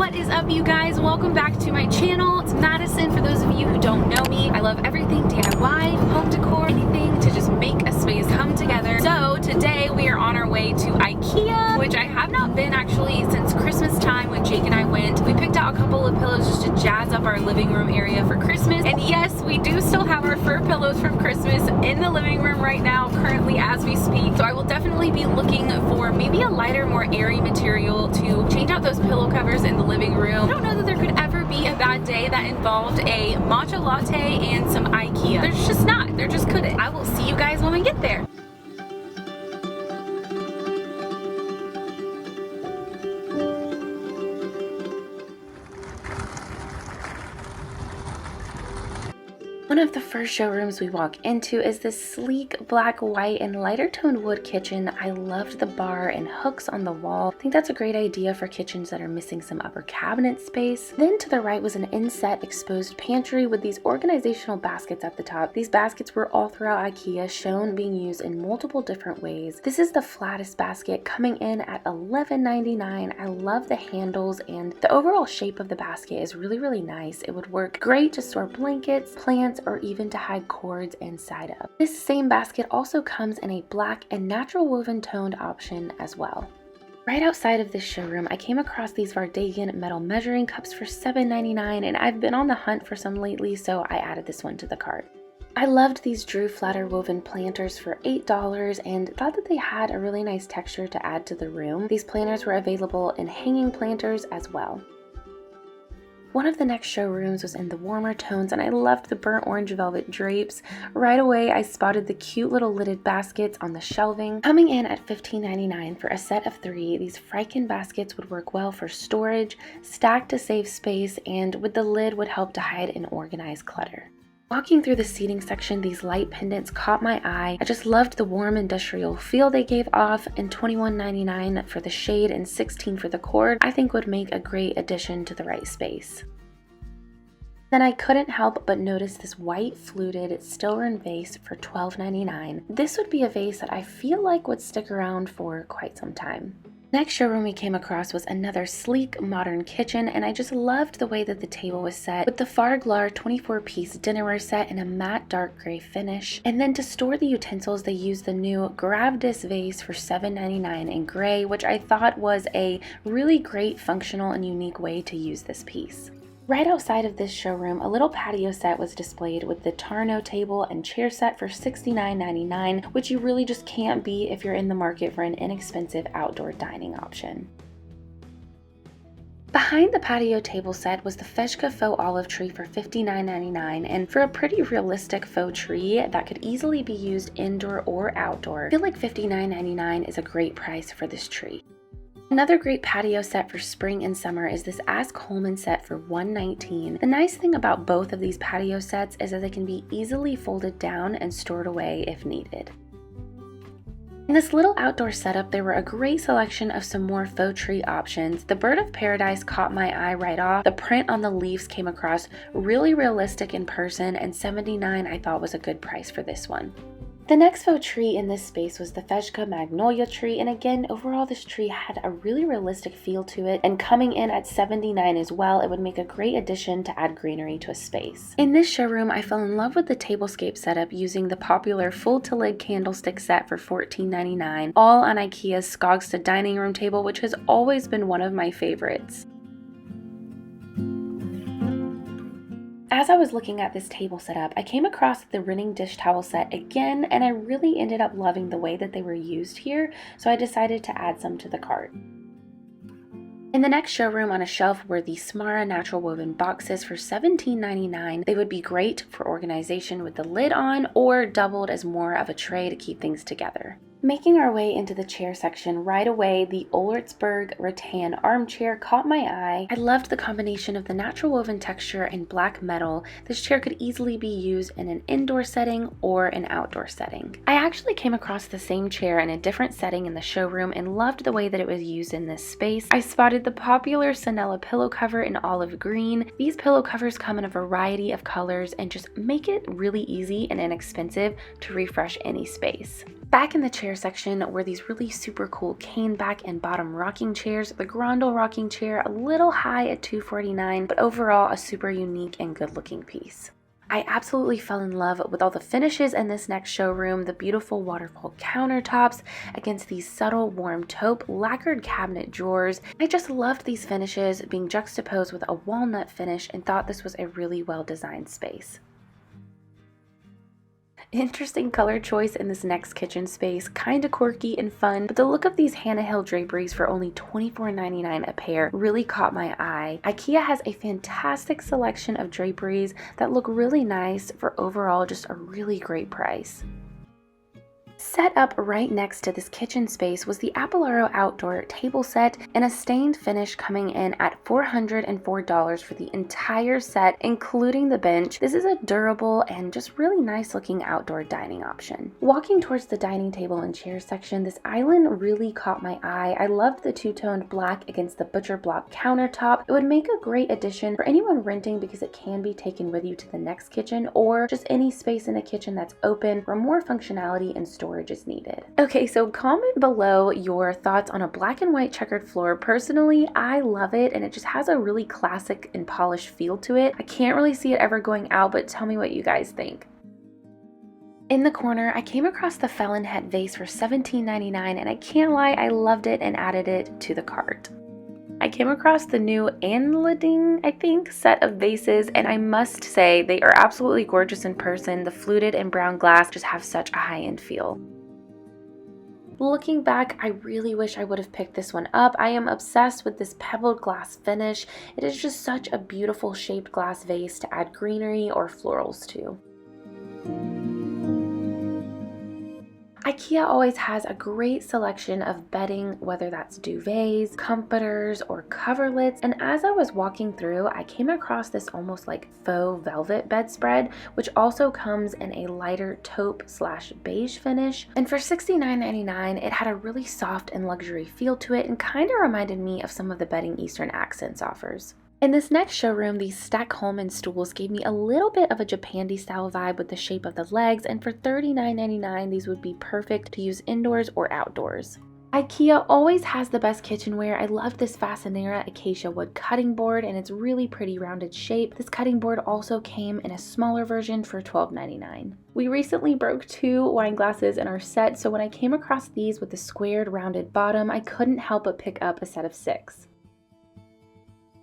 What is up, you guys? Welcome back to my channel. It's Madison. For those of you who don't know me, I love everything DIY, home decor, anything to just make a space come together. So today we are on our way to IKEA, which I have not been actually since Christmas time when Jake and I went. We picked out a couple of pillows just to jazz up our living room area for Christmas. And yes, we do still have our fur pillows from Christmas in the living room right now, currently as we speak. So I will definitely be looking for maybe a lighter, more airy material to change out those pillow covers in the living room. I don't know that there could ever be a bad day that involved a matcha latte and some IKEA. There's just not. There just couldn't. I will see you guys when we get there. One of the first showrooms we walk into is this sleek black, white, and lighter toned wood kitchen. I loved the bar and hooks on the wall. I think that's a great idea for kitchens that are missing some upper cabinet space. Then to the right was an inset exposed pantry with these organizational baskets at the top. These baskets were all throughout IKEA, shown being used in multiple different ways. This is the flattest basket, coming in at $11.99. I love the handles, and the overall shape of the basket is really nice. It would work great to store blankets, plants, or even to hide cords inside of. This same basket also comes in a black and natural woven toned option as well. Right outside of this showroom, I came across these ⅓ metal measuring cups for $7.99, and I've been on the hunt for some lately, so I added this one to the cart. I loved these Drew flatter woven planters for $8 and thought that they had a really nice texture to add to the room. These planters were available in hanging planters as well. One of the next showrooms was in the warmer tones, and I loved the burnt orange velvet drapes. Right away, I spotted the cute little lidded baskets on the shelving. Coming in at $15.99 for a set of 3, these Freiken baskets would work well for storage, stacked to save space, and with the lid would help to hide and organize clutter. Walking through the seating section, these light pendants caught my eye. I just loved the warm industrial feel they gave off, and $21.99 for the shade and $16 for the cord I think would make a great addition to the right space. Then I couldn't help but notice this white fluted Stilron vase for $12.99. This would be a vase that I feel like would stick around for quite some time. Next showroom we came across was another sleek, modern kitchen, and I just loved the way that the table was set with the Farglar 24-piece dinnerware set in a matte dark gray finish. And then to store the utensils, they used the new Gravdis vase for $7.99 in gray, which I thought was a really great, functional, and unique way to use this piece. Right outside of this showroom, a little patio set was displayed with the Tarno table and chair set for $69.99, which you really just can't beat if you're in the market for an inexpensive outdoor dining option. Behind the patio table set was the Feshka faux olive tree for $59.99, and for a pretty realistic faux tree that could easily be used indoor or outdoor, I feel like $59.99 is a great price for this tree. Another great patio set for spring and summer is this Ask Holman set for $119. The nice thing about both of these patio sets is that they can be easily folded down and stored away if needed. In this little outdoor setup, there were a great selection of some more faux tree options. The Bird of Paradise caught my eye right off. The print on the leaves came across really realistic in person, and $79 I thought was a good price for this one. The next faux tree in this space was the Feshka Magnolia tree, and again, overall this tree had a really realistic feel to it, and coming in at $79 as well, it would make a great addition to add greenery to a space. In this showroom, I fell in love with the tablescape setup using the popular full-to-lid candlestick set for $14.99, all on IKEA's Skogstad dining room table, which has always been one of my favorites. As I was looking at this table setup, I came across the Rinning dish towel set again, and I really ended up loving the way that they were used here, so I decided to add some to the cart. In the next showroom on a shelf were the Smara natural woven boxes for $17.99. They would be great for organization with the lid on, or doubled as more of a tray to keep things together. Making our way into the chair section, right away, the Ollertsberg rattan armchair caught my eye. I loved the combination of the natural woven texture and black metal. This chair could easily be used in an indoor setting or an outdoor setting. I actually came across the same chair in a different setting in the showroom and loved the way that it was used in this space. I spotted the popular Sanella pillow cover in olive green. These pillow covers come in a variety of colors and just make it really easy and inexpensive to refresh any space. Back in the chair section were these really super cool cane back and bottom rocking chairs. The Grundle rocking chair, a little high at $249, but overall a super unique and good looking piece. I absolutely fell in love with all the finishes in this next showroom, the beautiful waterfall countertops against these subtle warm taupe lacquered cabinet drawers. I just loved these finishes being juxtaposed with a walnut finish and thought this was a really well designed space. Interesting color choice in this next kitchen space, kind of quirky and fun, but the look of these Hannah Hill draperies for only $24.99 a pair really caught my eye. IKEA has a fantastic selection of draperies that look really nice for overall just a really great price. Set up right next to this kitchen space was the Apolaro outdoor table set in a stained finish coming in at $404 for the entire set, including the bench. This is a durable and just really nice looking outdoor dining option. Walking towards the dining table and chair section, this island really caught my eye. I loved the two-toned black against the butcher block countertop. It would make a great addition for anyone renting because it can be taken with you to the next kitchen or just any space in a kitchen that's open where more functionality and storage is needed. Okay, so comment below your thoughts on a black and white checkered floor. Personally, I love it and it just has a really classic and polished feel to it. I can't really see it ever going out, but tell me what you guys think. In the corner, I came across the Felon Het vase for $17.99 and I can't lie, I loved it and added it to the cart. I came across the new Anlading, I think, set of vases, and I must say they are absolutely gorgeous in person. The fluted and brown glass just have such a high-end feel. Looking back, I really wish I would have picked this one up. I am obsessed with this pebbled glass finish. It is just such a beautiful shaped glass vase to add greenery or florals to. IKEA always has a great selection of bedding, whether that's duvets, comforters, or coverlets, and as I was walking through, I came across this almost like faux velvet bedspread, which also comes in a lighter taupe / beige finish, and for $69.99 it had a really soft and luxury feel to it and kind of reminded me of some of the Bedding Eastern Accents offers. In this next showroom, these Stockholm stools gave me a little bit of a Japandi style vibe with the shape of the legs, and for $39.99 these would be perfect to use indoors or outdoors. IKEA always has the best kitchenware. I love this Fasanera acacia wood cutting board and its really pretty rounded shape. This cutting board also came in a smaller version for $12.99. We recently broke 2 wine glasses in our set, so when I came across these with the squared rounded bottom, I couldn't help but pick up a set of 6.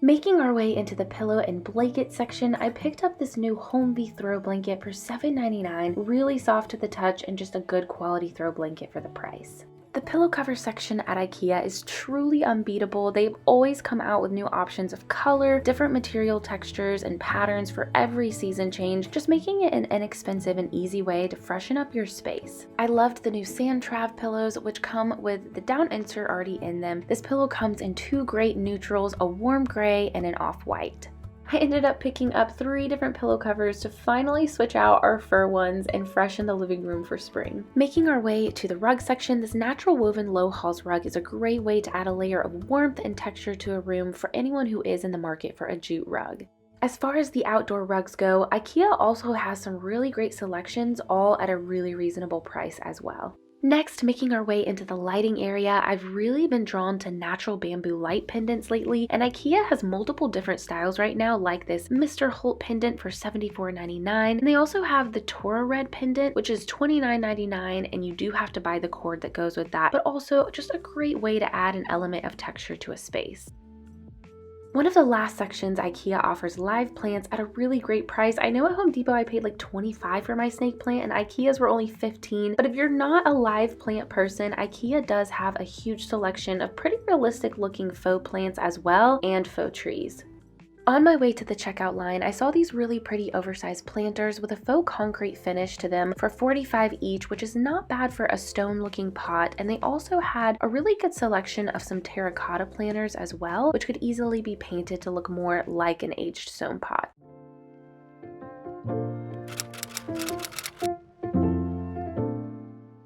Making our way into the pillow and blanket section, I picked up this new Homevie throw blanket for $7.99, really soft to the touch and just a good quality throw blanket for the price. The pillow cover section at IKEA is truly unbeatable. They've always come out with new options of color, different material textures, and patterns for every season change, just making it an inexpensive and easy way to freshen up your space. I loved the new Sand Trav pillows, which come with the down insert already in them. This pillow comes in 2 great neutrals, a warm gray and an off-white. I ended up picking up 3 different pillow covers to finally switch out our fur ones and freshen the living room for spring. Making our way to the rug section, this natural woven low halls rug is a great way to add a layer of warmth and texture to a room for anyone who is in the market for a jute rug. As far as the outdoor rugs go, IKEA also has some really great selections, all at a really reasonable price as well. Next, making our way into the lighting area, I've really been drawn to natural bamboo light pendants lately, and IKEA has multiple different styles right now, like this Mr. Holt pendant for $74.99, and they also have the Tora Red pendant, which is $29.99, and you do have to buy the cord that goes with that, but also just a great way to add an element of texture to a space. One of the last sections, IKEA offers live plants at a really great price. I know at Home Depot I paid like $25 for my snake plant and IKEA's were only $15, but if you're not a live plant person, IKEA does have a huge selection of pretty realistic looking faux plants as well, and faux trees. On my way to the checkout line, I saw these really pretty oversized planters with a faux concrete finish to them for $45 each, which is not bad for a stone looking pot, and they also had a really good selection of some terracotta planters as well, which could easily be painted to look more like an aged stone pot.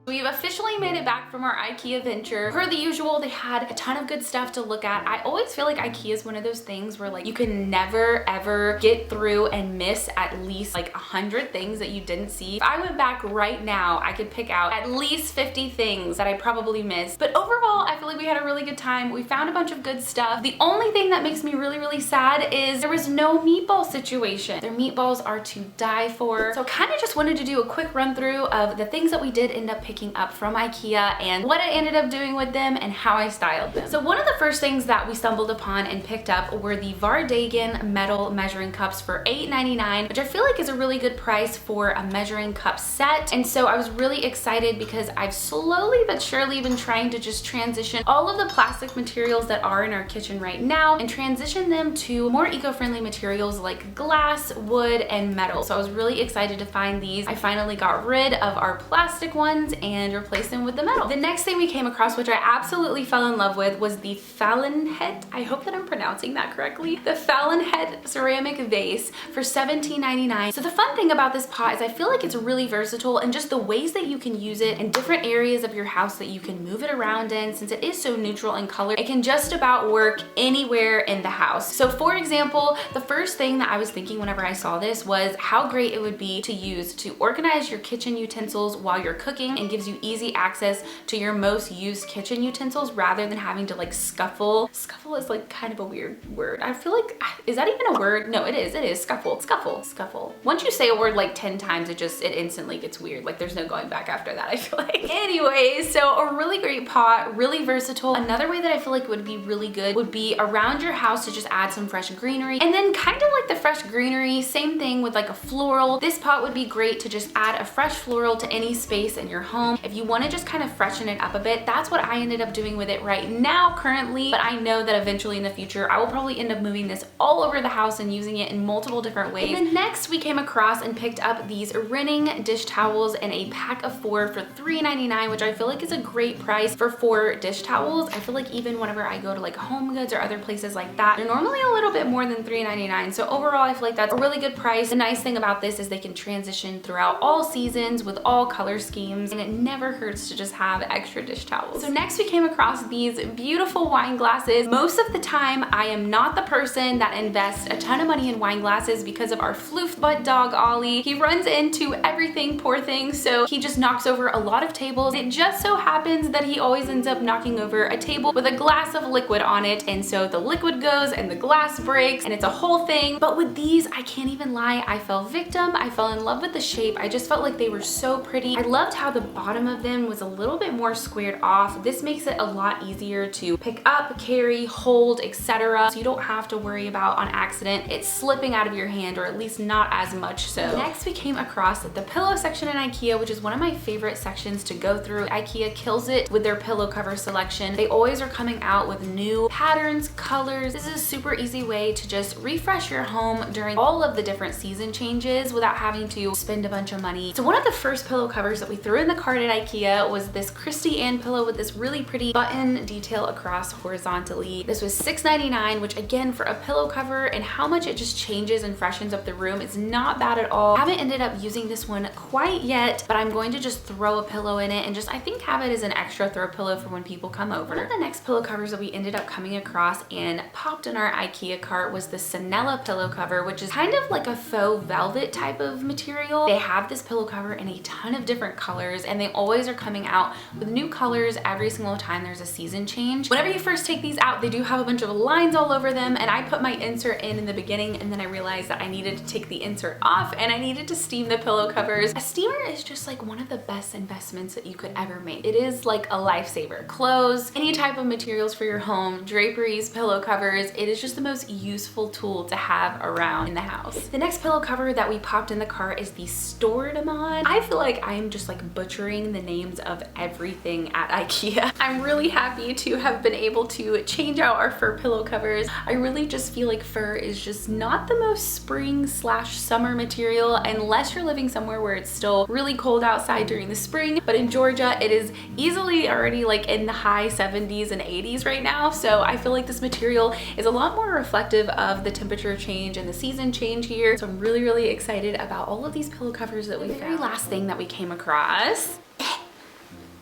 We we've officially made it back from our IKEA venture. Per the usual, they had a ton of good stuff to look at. I always feel like IKEA is one of those things where like you can never ever get through and miss at least like 100 things that you didn't see. If I went back right now, I could pick out at least 50 things that I probably missed. But overall, I feel like we had a really good time. We found a bunch of good stuff. The only thing that makes me really, really sad is there was no meatball situation. Their meatballs are to die for. So kind of just wanted to do a quick run through of the things that we did end up picking up from IKEA and what I ended up doing with them and how I styled them. So one of the first things that we stumbled upon and picked up were the 𝐅𝐑𝐄𝐒 metal measuring cups for $8.99, which I feel like is a really good price for a measuring cup set. And so I was really excited because I've slowly but surely been trying to just transition all of the plastic materials that are in our kitchen right now and transition them to more eco-friendly materials like glass, wood, and metal. So I was really excited to find these. I finally got rid of our plastic ones and replaced them with the metal. The next thing we came across, which I absolutely fell in love with, was the 𝐼𝐿𝐿𝐻𝑒𝑑, I hope that I'm pronouncing that correctly, the 𝐼𝐿𝐿𝐻𝑒𝑑 ceramic vase for $17.99. So the fun thing about this pot is I feel like it's really versatile and just the ways that you can use it in different areas of your house that you can move it around in. Since it is so neutral in color, it can just about work anywhere in the house. So for example, the first thing that I was thinking whenever I saw this was how great it would be to use to organize your kitchen utensils while you're cooking, and gives you easy access to your most used kitchen utensils rather than having to like scuffle. Scuffle is like kind of a weird word. I feel like, is that even a word? No, it is scuffle. Once you say a word like 10 times, it instantly gets weird. Like there's no going back after that, I feel like. Anyways, so a really great pot, really versatile. Another way that I feel like would be really good would be around your house to just add some fresh greenery. And then kind of like the fresh greenery, same thing with like a floral. This pot would be great to just add a fresh floral to any space in your home. If you want to just kind of freshen it up a bit, that's what I ended up doing with it right now currently. But I know that eventually in the future, I will probably end up moving this all over the house and using it in multiple different ways. And then next we came across and picked up these Rinning dish towels in a pack of 4 for $3.99, which I feel like is a great price for 4 dish towels. I feel like even whenever I go to like Home Goods or other places like that, they're normally a little bit more than $3.99. So overall, I feel like that's a really good price. The nice thing about this is they can transition throughout all seasons with all color schemes, and it never hurts to just have extra dish towels. So next we came across these beautiful wine glasses. Most of the time, I am not the person that invests a ton of money in wine glasses because of our floof butt dog, Ollie. He runs into everything, poor thing, so he just knocks over a lot of tables. It just so happens that he always ends up knocking over a table with a glass of liquid on it, and so the liquid goes and the glass breaks and it's a whole thing. But with these, I can't even lie, I fell victim. I fell in love with the shape. I just felt like they were so pretty. I loved how the bottom of them was a little bit more squared off. This makes it a lot easier to pick up, carry, hold, etc. So you don't have to worry about on accident it slipping out of your hand, or at least not as much so. Next we came across the pillow section in IKEA, which is one of my favorite sections to go through. IKEA kills it with their pillow cover selection. They always are coming out with new patterns, colors. This is a super easy way to just refresh your home during all of the different season changes without having to spend a bunch of money. So one of the first pillow covers that we threw in the cart at IKEA was this Christy Ann pillow with this really pretty button detail across horizontally. This was $6.99, which again, for a pillow cover and how much it just changes and freshens up the room, it's not bad at all. I haven't ended up using this one quite yet, but I'm going to just throw a pillow in it and just, I think, have it as an extra throw pillow for when people come over. One of the next pillow covers that we ended up coming across and popped in our IKEA cart was the Sanella pillow cover, which is kind of like a faux velvet type of material. They have this pillow cover in a ton of different colors, and they always are coming out with new colors every single time there's a season change. Whenever you first take these out, they do have a bunch of lines all over them, and I put my insert in the beginning, and then I realized that I needed to take the insert off and I needed to steam the pillow covers. A steamer is just like one of the best investments that you could ever make. It is like a lifesaver. Clothes, any type of materials for your home, draperies, pillow covers, it is just the most useful tool to have around in the house. The next pillow cover that we popped in the cart is the Stordemon. I feel like I am just like butchering the names of everything at IKEA. I'm really happy to have been able to change out our fur pillow covers. I really just feel like fur is just not the most spring/summer material unless you're living somewhere where it's still really cold outside during the spring. But in Georgia, it is easily already like in the high 70s and 80s right now. So I feel like this material is a lot more reflective of the temperature change and the season change here. So I'm really, really excited about all of these pillow covers that we found. The very last thing that we came across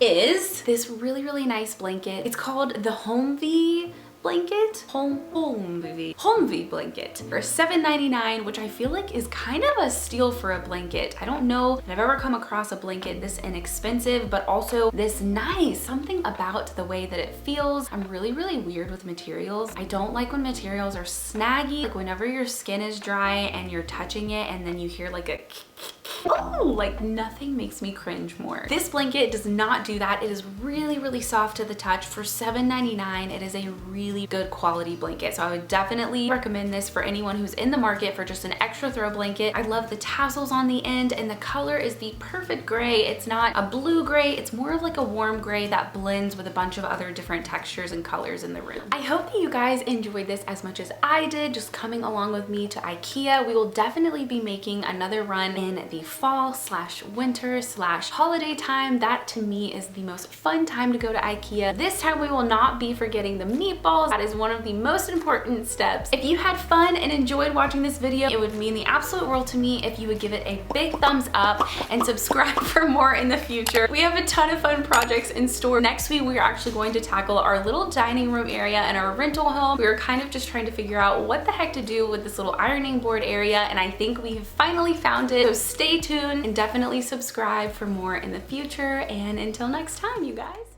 is this really, really nice blanket. It's called the Homevee blanket, Homevee blanket for $7.99, which I feel like is kind of a steal for a blanket. I don't know if I've ever come across a blanket this inexpensive, but also this nice. Something about the way that it feels. I'm really, really weird with materials. I don't like when materials are snaggy, like whenever your skin is dry and you're touching it and then you hear like a oh, like nothing makes me cringe more. This blanket does not do that. It is really, really soft to the touch. For $7.99, it is a really good quality blanket. So I would definitely recommend this for anyone who's in the market for just an extra throw blanket. I love the tassels on the end, and the color is the perfect gray. It's not a blue gray, it's more of like a warm gray that blends with a bunch of other different textures and colors in the room. I hope that you guys enjoyed this as much as I did, just coming along with me to IKEA. We will definitely be making another run in the fall / winter / holiday time. That to me is the most fun time to go to IKEA. This time we will not be forgetting the meatballs. That is one of the most important steps. If you had fun and enjoyed watching this video, it would mean the absolute world to me if you would give it a big thumbs up and subscribe for more in the future. We have a ton of fun projects in store. Next week we are actually going to tackle our little dining room area in our rental home. We were kind of just trying to figure out what the heck to do with this little ironing board area, and I think we've finally found it. So stay tuned and definitely subscribe for more in the future, and until next time, you guys.